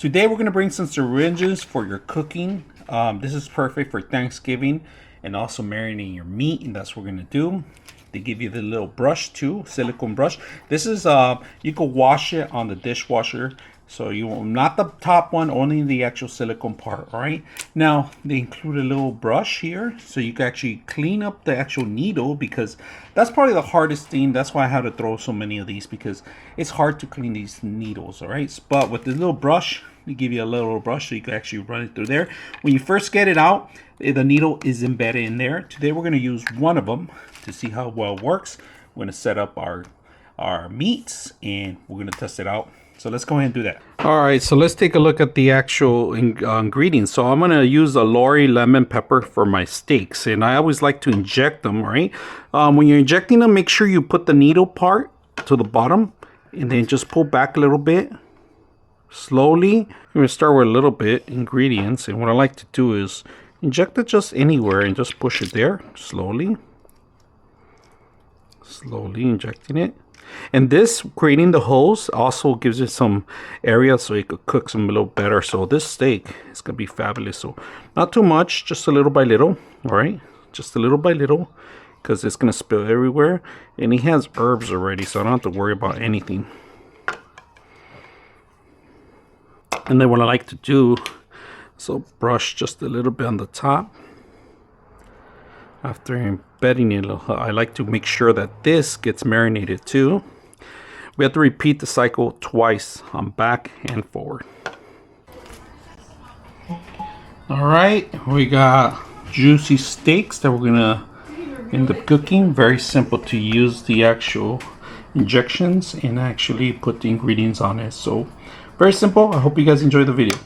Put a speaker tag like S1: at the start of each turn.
S1: Today we're going to bring some syringes for your cooking. This is perfect for Thanksgiving and also marinating your meat, and that's what we're going to do. They give you the little brush too, silicone brush. This is you can wash it on the dishwasher, so you will not the top one, only the actual silicone part. All right, now they include a little brush here so you can actually clean up the actual needle, because that's probably the hardest thing. That's why I had to throw so many of these, because it's hard to clean these needles. All right, but with this little brush, they give you a little brush so you can actually run it through there. When you first get it out, the needle is embedded in there. Today we're going to use one of them to see how well it works. We're going to set up our meats and we're going to test it out. So let's go ahead and do that. All right, so let's take a look at the actual ingredients. So I'm going to use a Lori lemon pepper for my steaks, and I always like to inject them, right? When you're injecting them, make sure you put the needle part to the bottom and then just pull back a little bit. Slowly. I'm going to start with a little bit ingredients, and what I like to do is inject it just anywhere and just push it there slowly injecting it. And this, creating the holes, also gives it some area so it could cook some a little better. So this steak is gonna be fabulous. So not too much, just a little by little. All right, just a little by little, because it's gonna spill everywhere, and it has herbs already, so I don't have to worry about anything. And then what I like to do, so brush just a little bit on the top. After embedding it, I like to make sure that this gets marinated too. We have to repeat the cycle twice on back and forward. All right, we got juicy steaks that we're gonna end up cooking. Very simple to use the actual injections and actually put the ingredients on it. So very simple. I hope you guys enjoy the video.